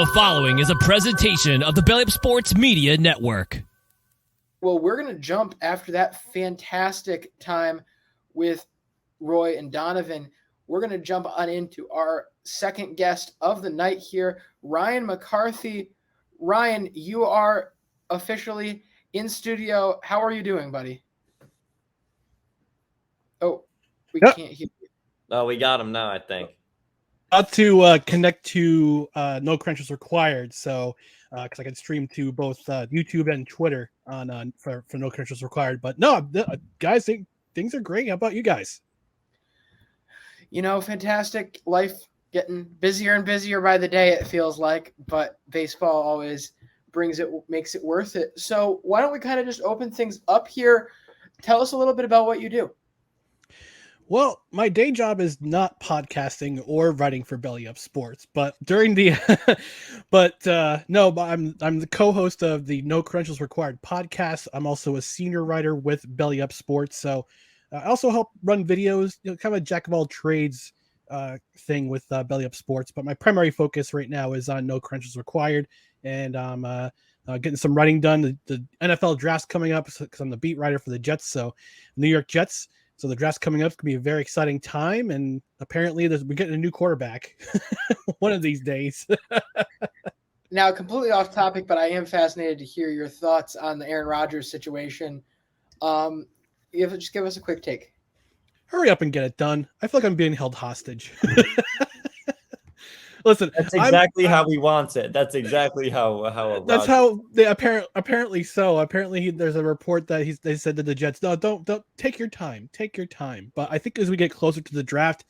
The following is a presentation of the Belly Up Sports Media Network. Well, we're going to jump after that fantastic time with Roy and Donavan. We're going to jump on into our second guest of the night here, Ryan McCarthy. Ryan, you are officially in studio. How are you doing, buddy? Oh, we can't hear you. Oh, we got him now, I think. About to connect to No Credentials Required, so because I can stream to both YouTube and Twitter on for No Credentials Required. But no, guys, things are great. How about you guys? You know, fantastic. Life getting busier and busier by the day, it feels like, but baseball always makes it worth it. So why don't we kind of just open things up here? Tell us a little bit about what you do. Well, my day job is not podcasting or writing for Belly Up Sports, but during the, I'm the co-host of the No Credentials Required podcast. I'm also a senior writer with Belly Up Sports, so I also help run videos, kind of a jack of all trades thing with Belly Up Sports. But my primary focus right now is on No Credentials Required, and I'm getting some writing done. The NFL draft's coming up because I'm the beat writer for the Jets, so New York Jets. So the draft's coming up. It's going to be a very exciting time, and apparently we're getting a new quarterback one of these days. Now, completely off topic, but I am fascinated to hear your thoughts on the Aaron Rodgers situation. Just give us a quick take. Hurry up and get it done. I feel like I'm being held hostage. Listen, that's exactly how he wants it. That's exactly how. That's how they apparently so. Apparently, there's a report that they said to the Jets, no, don't take your time, take your time. But I think as we get closer to the draft,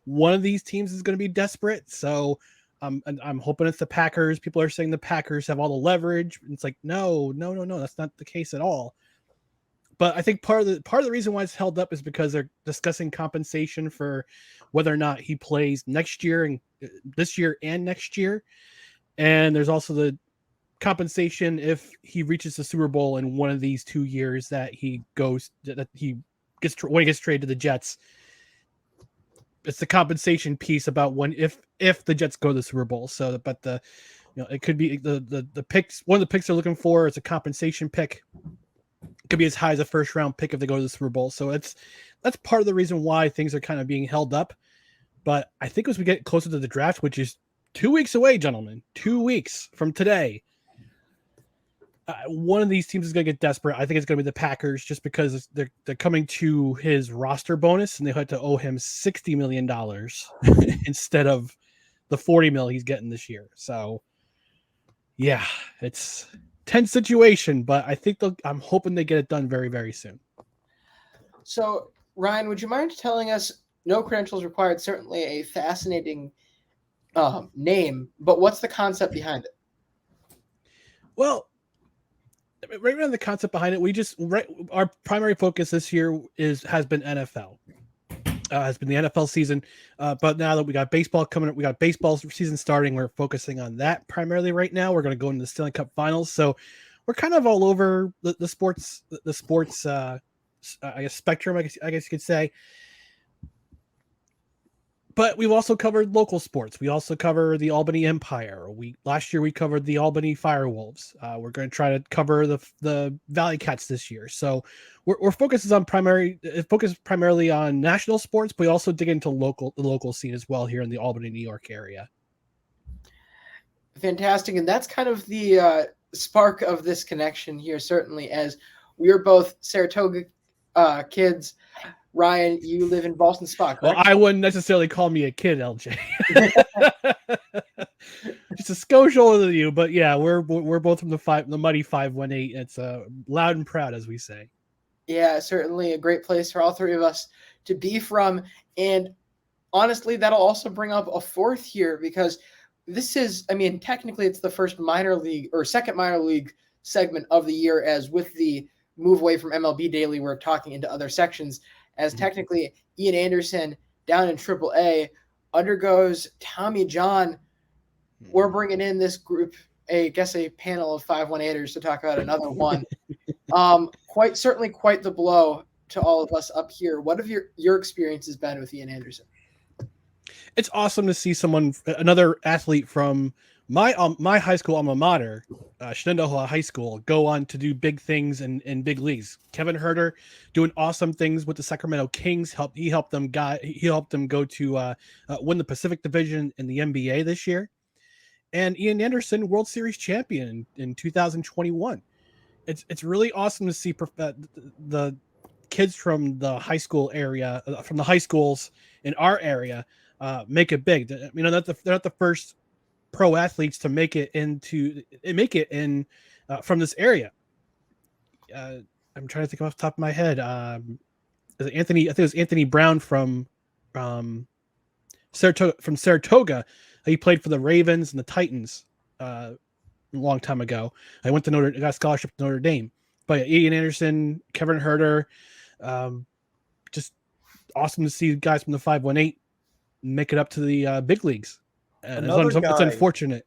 one of these teams is going to be desperate. So I'm hoping it's the Packers. People are saying the Packers have all the leverage. It's like no, that's not the case at all. But I think part of the reason why it's held up is because they're discussing compensation for whether or not he plays next year and this year and next year. And there's also the compensation if he reaches the Super Bowl in one of these 2 years when he gets traded to the Jets. It's the compensation piece about if the Jets go to the Super Bowl. So, but it could be the picks. One of the picks they're looking for is a compensation pick. Could be as high as a first round pick if they go to the Super Bowl. So that's part of the reason why things are kind of being held up. But I think as we get closer to the draft, which is 2 weeks away, gentlemen, 2 weeks from today, one of these teams is going to get desperate. I think it's going to be the Packers just because they're coming to his roster bonus and they had to owe him $60 million instead of the $40 million he's getting this year. So yeah, it's tense situation, but I think I'm hoping they get it done very, very soon. So, Ryan, would you mind telling us, No Credentials Required, certainly a fascinating name, but what's the concept behind it? Well, right around the concept behind it, our primary focus this year has been NFL. Has been the NFL season, but now that we got baseball coming up, we got baseball season starting. We're focusing on that primarily right now. We're going to go into the Stanley Cup Finals, so we're kind of all over the sports. I guess spectrum. I guess you could say. But we've also covered local sports. We also cover the Albany Empire. Last year we covered the Albany Firewolves. We're going to try to cover the Valley Cats this year. So we're focused primarily on national sports, but we also dig into the local scene as well here in the Albany, New York area. Fantastic, and that's kind of the spark of this connection here. Certainly, as we are both Saratoga kids. Ryan, you live in Boston Spa, correct? Well, I wouldn't necessarily call me a kid, LJ. Just a skosh older than you, but yeah, we're both from the mighty 518. It's loud and proud, as we say. Yeah, certainly a great place for all three of us to be from. And honestly, that'll also bring up a fourth here because technically it's the first minor league or second minor league segment of the year, as with the move away from MLB Daily, we're talking into other sections. As technically Ian Anderson down in AAA undergoes Tommy John. We're bringing in this group, a panel of 518ers to talk about another one. Quite the blow to all of us up here. What have your experiences been with Ian Anderson? It's awesome to see another athlete from my high school alma mater, Shenandoah High School, go on to do big things in big leagues. Kevin Herter doing awesome things with the Sacramento Kings. He helped them go to win the Pacific Division in the NBA this year. And Ian Anderson, World Series champion in 2021. It's really awesome to see the kids from the high school area, from the high schools in our area, make it big. You know, they're not the first pro athletes to make it in from this area. I'm trying to think off the top of my head. I think it was Anthony Brown from Saratoga. He played for the Ravens and the Titans a long time ago. I got a scholarship to Notre Dame. But Ian Anderson, Kevin Herter, just awesome to see guys from the 518 make it up to the big leagues. And it's unfortunate.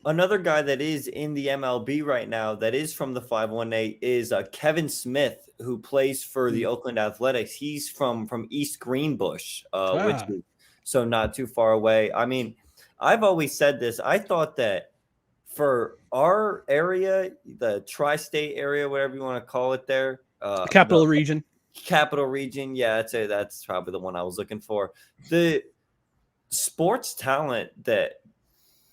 Another guy that is in the MLB right now that is from the 518 is Kevin Smith, who plays for the Oakland Athletics. He's from East Greenbush, which is so not too far away. I mean, I've always said this. I thought that for our area, the tri-state area, whatever you want to call it there. Capital region. Capital region. Yeah, I'd say that's probably the one I was looking for. The sports talent that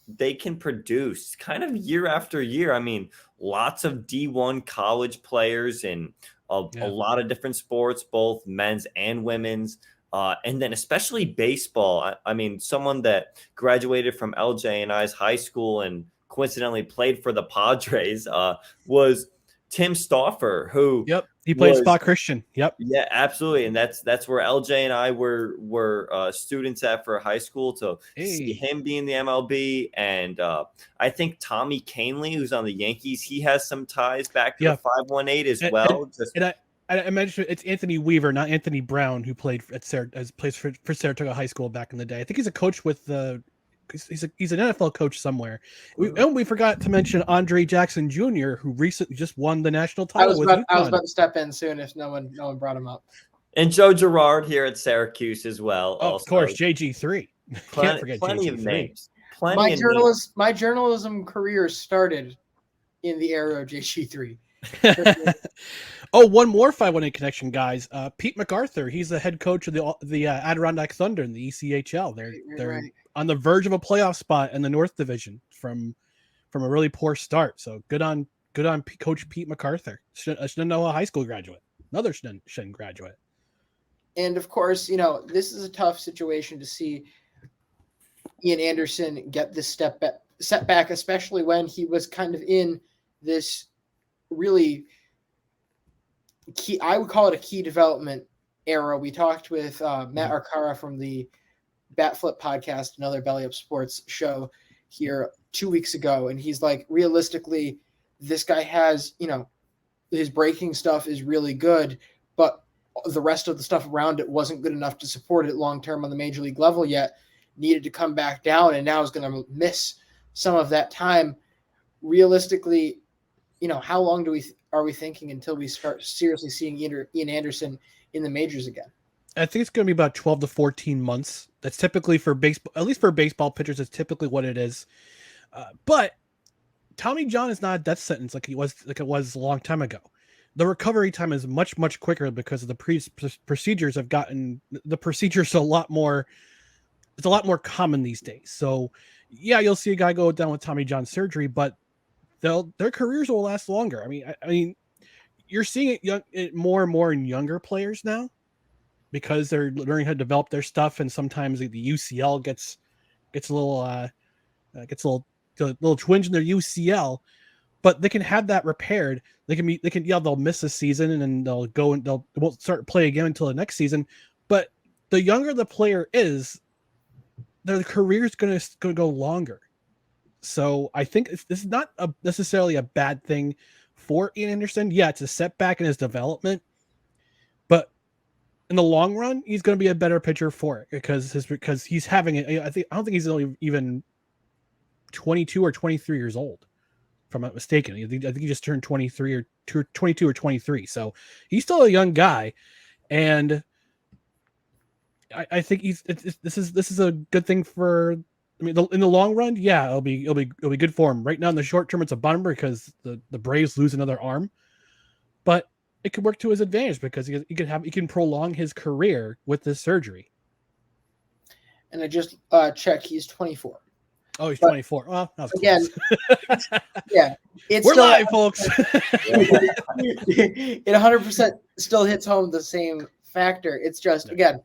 they can produce kind of year after year. I mean, lots of D1 college players in a lot of different sports, both men's and women's. And then especially baseball. I mean, someone that graduated from LJ and I's high school and coincidentally played for the Padres was Tim Stauffer, who he played Spot Christian. Yeah, absolutely. And that's where LJ and I were students at for high school. To see him be in the MLB, and I think Tommy Kahnle, who's on the Yankees, he has some ties back to the 518 as well. I mentioned it's Anthony Weaver, not Anthony Brown, who played plays for Saratoga High School back in the day. I think he's a coach with the. He's an NFL coach somewhere. We forgot to mention Andre Jackson Jr., who recently just won the national title. I was about to step in soon if no one brought him up. And Joe Girard here at Syracuse as well. Oh, of course, JG3. Can't forget plenty JG3. Of names. My journalism career started in the era of JG3. One more 518 connection, guys. Pete MacArthur, he's the head coach of the Adirondack Thunder in the ECHL. They're right on the verge of a playoff spot in the North Division from a really poor start. So good on Coach Pete MacArthur, Shenandoah High School graduate, another Shen graduate. And of course, you know, this is a tough situation to see Ian Anderson get this setback, especially when he was kind of in this really key, I would call it a key development era. We talked with Matt Arcara from the Bat Flip podcast, another Belly Up Sports show here 2 weeks ago. And he's like, realistically, this guy has, you know, his breaking stuff is really good, but the rest of the stuff around it wasn't good enough to support it long-term on the major league level yet, needed to come back down, and now is going to miss some of that time. Realistically, you know, how long are we thinking until we start seriously seeing Ian Anderson in the majors again? I think it's going to be about 12 to 14 months. That's typically for baseball, at least for baseball pitchers, it's typically what it is. But Tommy John is not a death sentence like it was a long time ago. The recovery time is much, much quicker because of the procedures have gotten the procedures a lot more. It's a lot more common these days. So yeah, you'll see a guy go down with Tommy John surgery, but their careers will last longer. I mean, you're seeing it more and more in younger players now because they're learning how to develop their stuff, and sometimes the UCL gets a little twinge in their UCL, but they can have that repaired. They'll miss a season and then they'll go and they won't start play again until the next season. But the younger the player is, their career is going to go longer. So I think this is not necessarily a bad thing for Ian Anderson. Yeah, it's a setback in his development, but in the long run, he's going to be a better pitcher for it because he's having it. I don't think he's only even 22 or 23 years old, if I'm not mistaken. I think he just turned 22 or 23. So he's still a young guy, and I think this is a good thing for I mean, in the long run, yeah, it'll be good for him. Right now, in the short term, it's a bummer because the Braves lose another arm, but it could work to his advantage because he can prolong his career with this surgery. And I just checked; he's 24. Oh, he's But 24. Well, that was again, close. yeah, it's We're still live, folks. it 100% still hits home the same factor. It's just again,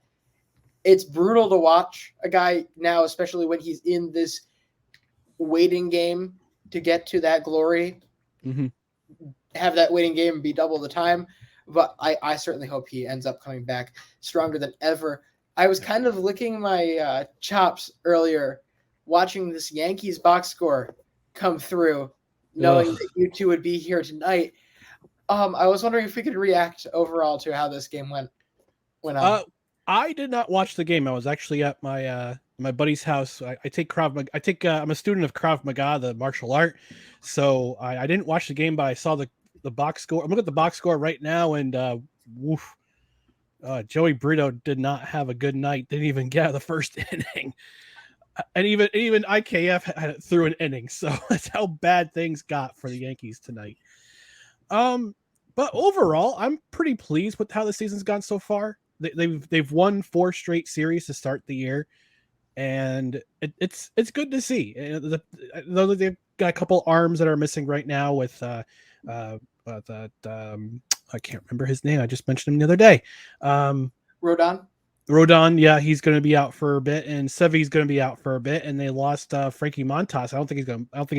it's brutal to watch a guy now, especially when he's in this waiting game to get to that glory. Mm-hmm. Have that waiting game be double the time. But I certainly hope he ends up coming back stronger than ever. I was kind of licking my chops earlier, watching this Yankees box score come through, knowing that you two would be here tonight. I was wondering if we could react overall to how this game went on. I did not watch the game. I was actually at my buddy's house. I take Krav Maga. I'm a student of Krav Maga, the martial art. So I didn't watch the game, but I saw the box score. I'm looking at the box score right now, and Joey Brito did not have a good night. Didn't even get out of the first inning. And even IKF had it through an inning. So that's how bad things got for the Yankees tonight. But overall, I'm pretty pleased with how the season's gone so far. They've won 4 straight series to start the year, and it's good to see. Though they've got a couple arms that are missing right now with I can't remember his name. I just mentioned him the other day. Rodon, yeah, he's going to be out for a bit, and Sevy's going to be out for a bit, and they lost Frankie Montas. I don't think he's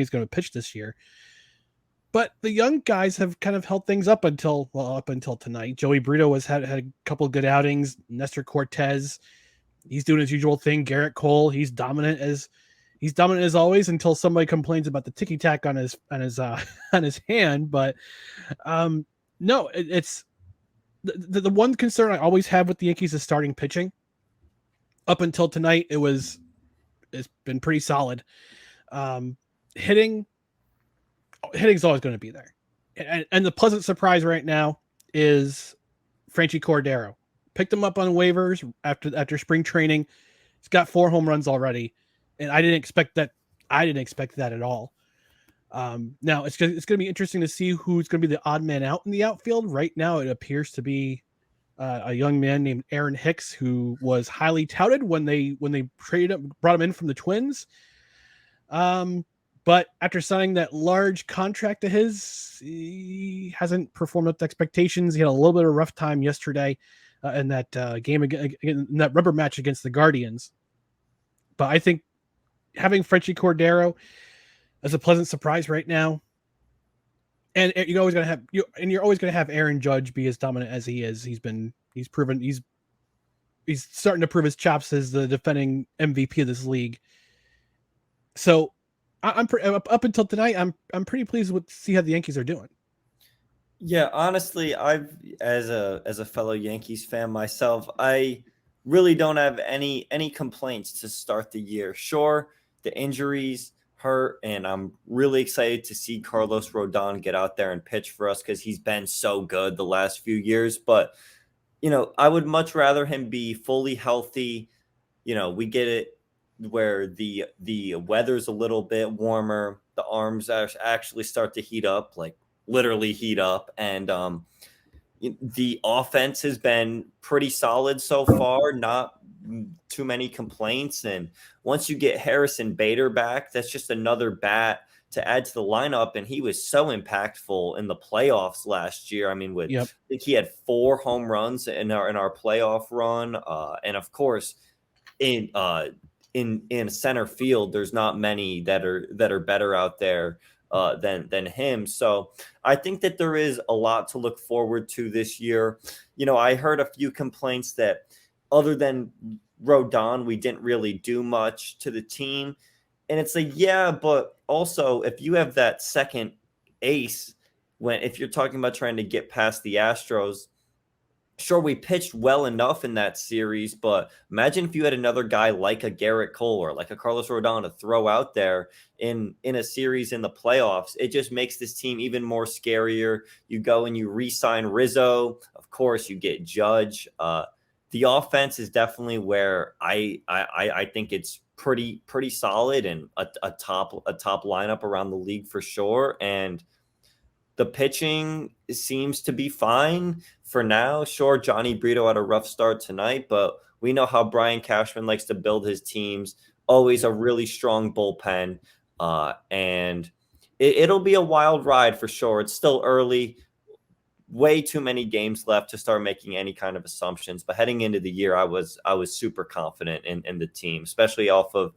going to pitch this year. But the young guys have kind of held things up until tonight. Joey Brito had a couple of good outings. Nestor Cortez, he's doing his usual thing. Garrett Cole, he's dominant as always until somebody complains about the ticky tack on his hand. But no, it's the one concern I always have with the Yankees is starting pitching. Up until tonight, it's been pretty solid. Hitting's always going to be there. And the pleasant surprise right now is Franchy Cordero. Picked him up on waivers after spring training. He's got 4 home runs already. And I didn't expect that. I didn't expect that at all. Now it's going to be interesting to see who's going to be the odd man out in the outfield. Right now, it appears to be a young man named Aaron Hicks, who was highly touted when they brought him in from the Twins. But after signing that large contract of his, he hasn't performed up to expectations. He had a little bit of a rough time yesterday in that game in that rubber match against the Guardians. But I think having Franchy Cordero as a pleasant surprise right now, and you're always going to have Aaron Judge be as dominant as he is. He's starting to prove his chops as the defending MVP of this league. So I'm up until tonight. I'm pretty pleased with see how the Yankees are doing. Yeah, honestly, as a fellow Yankees fan myself, I really don't have any complaints to start the year. Sure, the injuries hurt, and I'm really excited to see Carlos Rodon get out there and pitch for us because he's been so good the last few years. But I would much rather him be fully healthy. We get it where the weather's a little bit warmer, the arms actually start to heat up, like literally heat up, and the offense has been pretty solid so far, not too many complaints. And once you get Harrison Bader back, that's just another bat to add to the lineup, and he was so impactful in the playoffs last year. I mean, I think he had 4 home runs in our playoff run, and of course in center field, there's not many that are better out there than him. So I think that there is a lot to look forward to this year. I heard a few complaints that other than Rodon, we didn't really do much to the team. And it's like, yeah, but also if you have that second ace, if you're talking about trying to get past the Astros, sure, we pitched well enough in that series, but imagine if you had another guy like a Garrett Cole or like a Carlos Rodon to throw out there in a series in the playoffs. It just makes this team even more scarier. You go and you re-sign Rizzo. Of course, you get Judge. The offense is definitely where I think it's pretty solid and a top lineup around the league for sure. And the pitching seems to be fine for now. Sure, Johnny Brito had a rough start tonight, but we know how Brian Cashman likes to build his teams. Always a really strong bullpen, and it'll be a wild ride for sure. It's still early. Way too many games left to start making any kind of assumptions. But heading into the year, I was super confident in the team, especially off of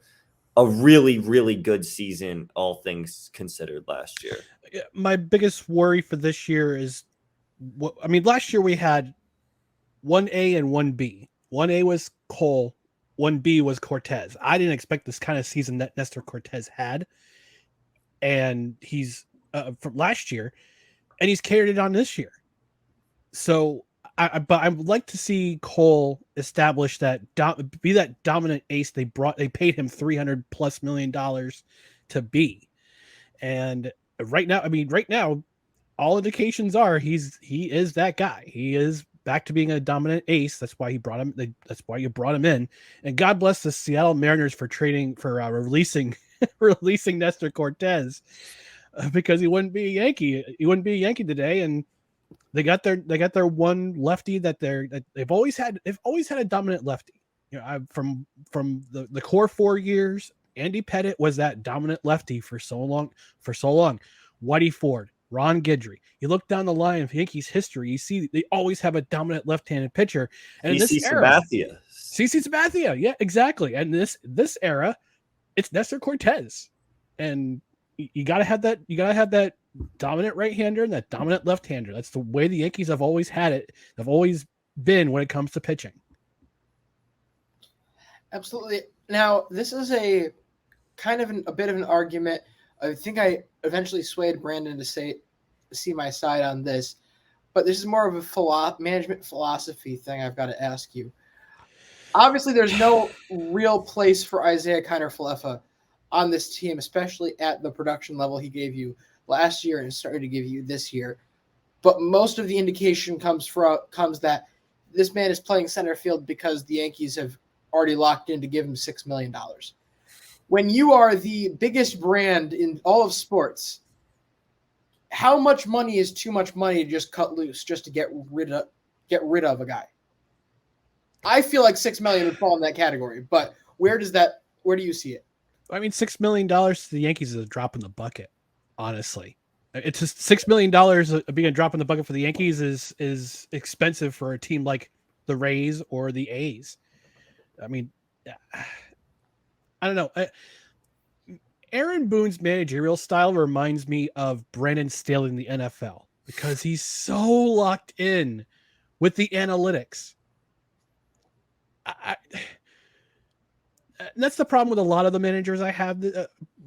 a really, really good season, all things considered last year. My biggest worry for this year is, last year we had 1A and 1B. 1A was Cole, 1B was Cortez. I didn't expect this kind of season that Nestor Cortez had. And he's from last year, and he's carried it on this year. So, but I would like to see Cole establish that, be that dominant ace they paid him $300+ million to be. And right now, all indications are he is that guy. He is back to being a dominant ace. That's why he brought him. That's why you brought him in. And God bless the Seattle Mariners for releasing Nestor Cortez, because he wouldn't be a Yankee. He wouldn't be a Yankee today. And they got their one lefty that they've always had a dominant lefty. From the core 4 years, Andy Pettitte was that dominant lefty for so long. Whitey Ford, Ron Guidry. You look down the line of Yankees history, you see they always have a dominant left-handed pitcher. And in this era, CC Sabathia, yeah, exactly. And this era, it's Nestor Cortez, and you gotta have that. You gotta have that dominant right-hander and that dominant left-hander. That's the way the Yankees have always had it. They've always been when it comes to pitching. Absolutely. Now, this is a kind of a bit of an argument. I think I eventually swayed Brandon to see my side on this, but this is more of a management philosophy thing I've got to ask you. Obviously, there's no real place for Isaiah Kiner-Falefa on this team, especially at the production level he gave you last year and started to give you this year. But most of the indication comes that this man is playing center field because the Yankees have already locked in to give him $6 million. When you are the biggest brand in all of sports, how much money is too much money to just cut loose just to get rid of a guy? I feel like $6 million would fall in that category, but where do you see it? I mean, $6 million to the Yankees is a drop in the bucket, honestly. It's just $6 million being a drop in the bucket for the Yankees is expensive for a team like the Rays or the A's. I mean, I don't know. Aaron Boone's managerial style reminds me of Brandon Staley in the NFL because he's so locked in with the analytics. And that's the problem with a lot of the managers I have. They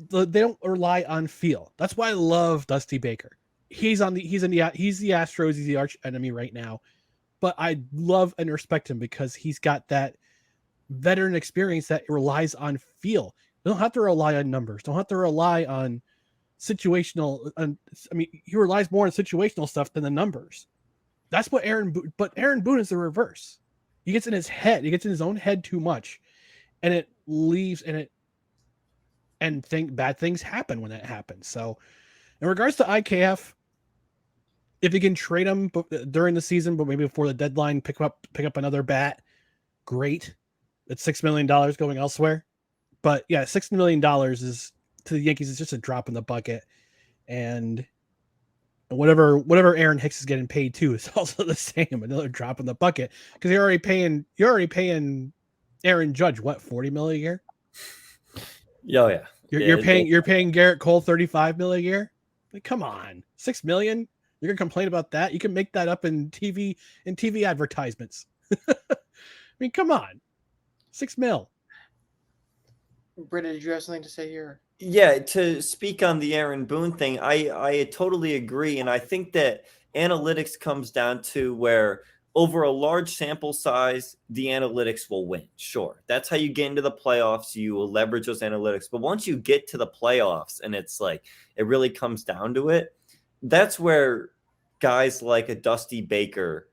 don't rely on feel. That's why I love Dusty Baker. He's the Astros. He's the arch enemy right now, but I love and respect him because he's got that veteran experience that relies on feel. You don't have to rely on numbers. Don't have to rely on situational. He relies more on situational stuff than the numbers. That's what but Aaron Boone is the reverse. He gets in his head. He gets in his own head too much, and it leaves bad things happen when that happens. So, in regards to IKF, if you can trade him during the season, but maybe before the deadline, pick up another bat, great. It's $6 million going elsewhere. But yeah, $6 million is to the Yankees is just a drop in the bucket. And whatever Aaron Hicks is getting paid too is also the same, another drop in the bucket. Because you're already paying Aaron Judge what, $40 million a year? Oh yeah. You're paying Garrett Cole $35 million a year? Like, come on. $6 million? You're gonna complain about that? You can make that up in TV advertisements. I mean, come on. $6 million. Britta, did you have something to say here? Yeah, to speak on the Aaron Boone thing, I totally agree. And I think that analytics comes down to where over a large sample size, the analytics will win. Sure. That's how you get into the playoffs. You will leverage those analytics. But once you get to the playoffs and it's like, it really comes down to it, that's where guys like a Dusty Baker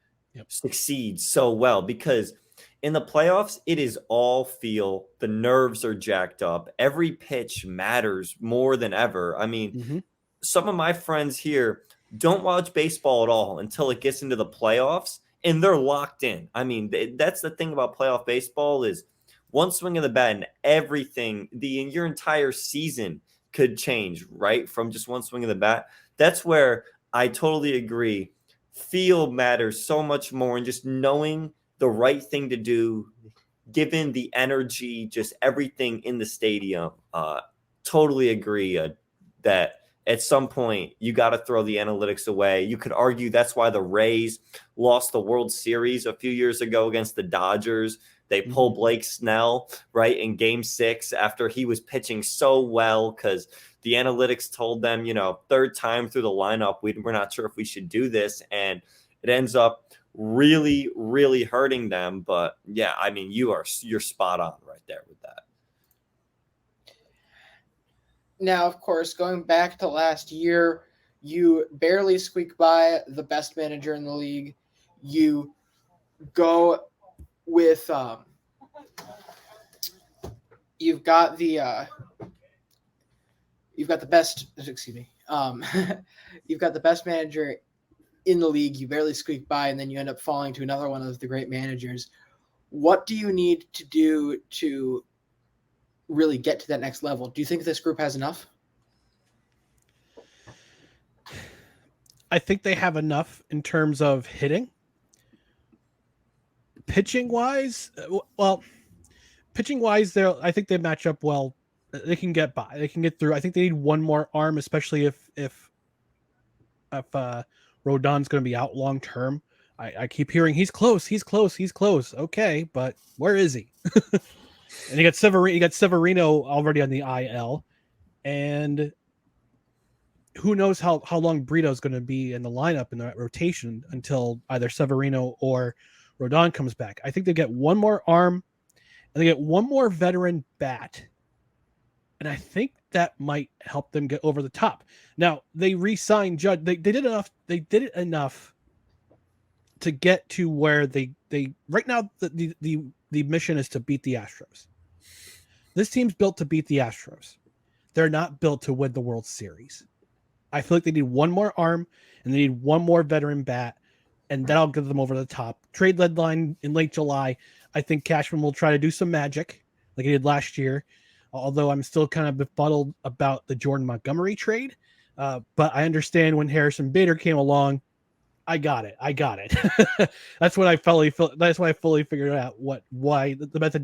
succeed so well, because In the playoffs, it is all feel. The nerves are jacked up. Every pitch matters more than ever. I mean, some of my friends here don't watch baseball at all until it gets into the playoffs, and they're locked in. I mean, that's the thing about playoff baseball is one swing of the bat and everything, your entire season could change, right? From just one swing of the bat. That's where I totally agree. Feel matters so much more, and just knowing the right thing to do, given the energy, just everything in the stadium. Totally agree that at some point you got to throw the analytics away. You could argue that's why the Rays lost the World Series a few years ago against the Dodgers. They pulled Blake Snell, right, in Game 6 after he was pitching so well because the analytics told them, third time through the lineup, we're not sure if we should do this. And it ends up really, really hurting them. But, yeah, I mean, you're spot on right there with that. Now, of course, going back to last year, you barely squeak by the best manager in the league. You go with you've got the best you've got the best manager in the league. You barely squeak by, and then you end up falling to another one of the great managers. What do you need to do to really get to that next level? Do you think this group has enough? I think they have enough in terms of hitting. Pitching wise, I think they match up well. They can get by. They can get through. I think they need one more arm, especially if Rodon's going to be out long term. I keep hearing he's close. Okay, but where is he? And you got Severino already on the IL, and who knows how long Brito's going to be in the lineup in the rotation until either Severino or Rodon comes back. I think they get one more arm and they get one more veteran bat. And I think that might help them get over the top. Now, they re-signed Judge. They did enough. They did it enough to get to where they right now the mission is to beat the Astros. This team's built to beat the Astros. They're not built to win the World Series. I feel like they need one more arm and they need one more veteran bat, and that'll get them over the top. Trade deadline in late July. I think Cashman will try to do some magic like he did last year, although I'm still kind of befuddled about the Jordan Montgomery trade. But I understand when Harrison Bader came along, I got it. That's when I fully figured out why the method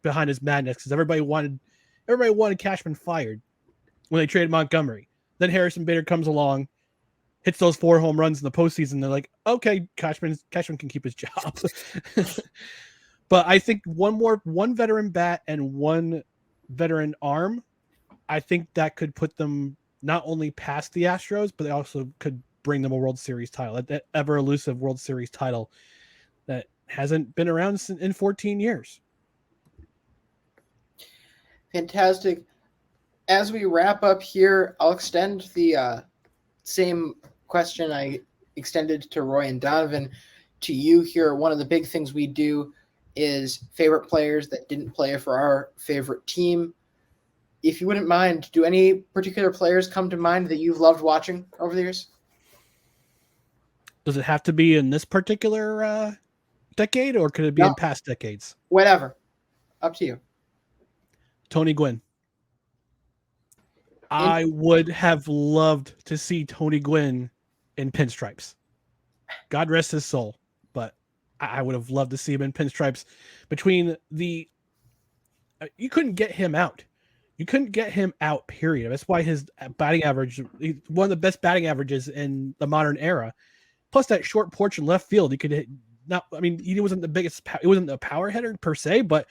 behind his madness, because everybody wanted Cashman fired when they traded Montgomery. Then Harrison Bader comes along, hits those 4 home runs in the postseason. They're like, okay, Cashman can keep his job. But I think one veteran bat and one veteran arm, I think that could put them not only past the Astros, but they also could bring them a World Series title, that ever elusive World Series title that hasn't been around in 14 years. Fantastic. As we wrap up here, I'll extend the same question I extended to Roy and Donavan to you here. One of the big things we do is favorite players that didn't play for our favorite team. If you wouldn't mind, do any particular players come to mind that you've loved watching over the years? Does it have to be in this particular decade, or could it be in past decades? Whatever. Up to you. Tony Gwynn. I would have loved to see Tony Gwynn in pinstripes. God rest his soul. But I would have loved to see him in pinstripes. You couldn't get him out. Period. That's why his batting average, one of the best batting averages in the modern era. Plus that short porch in left field, he could hit. He wasn't the biggest. He wasn't a power hitter per se, but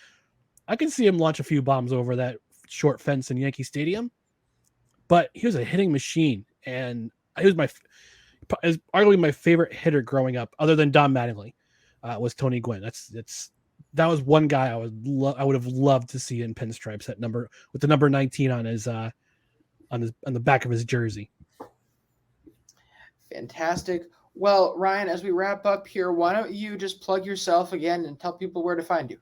I can see him launch a few bombs over that short fence in Yankee Stadium. But he was a hitting machine, and he was arguably my favorite hitter growing up, other than Don Mattingly, was Tony Gwynn. That was one guy I would have loved to see in pinstripes with the number 19 on on the back of his jersey. Fantastic. Well, Ryan, as we wrap up here, why don't you just plug yourself again and tell people where to find you?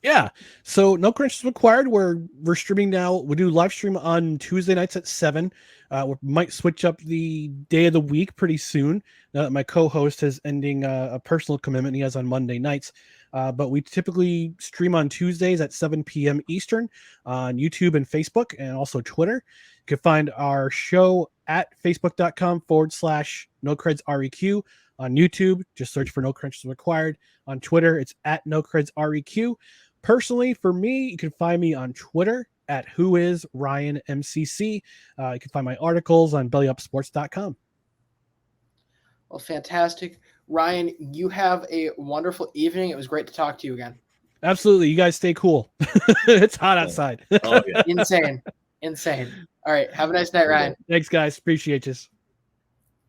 Yeah. So no credentials required. We're streaming now. We do live stream on Tuesday nights at 7. We might switch up the day of the week pretty soon. Now that my co-host is ending a personal commitment he has on Monday nights. But we typically stream on Tuesdays at 7 p.m. Eastern on YouTube and Facebook and also Twitter. You can find our show at facebook.com/NoCredsREQ. On YouTube, just search for No Credentials Required. On Twitter, it's at NoCredsREQ. Personally, for me, you can find me on Twitter at whoisryanmcc. You can find my articles on bellyupsports.com. Well, fantastic. Ryan, you have a wonderful evening. It was great to talk to you again. Absolutely. You guys stay cool. It's hot outside. Oh, yeah. Insane. All right. Have a nice night, Ryan. Thanks, guys. Appreciate you.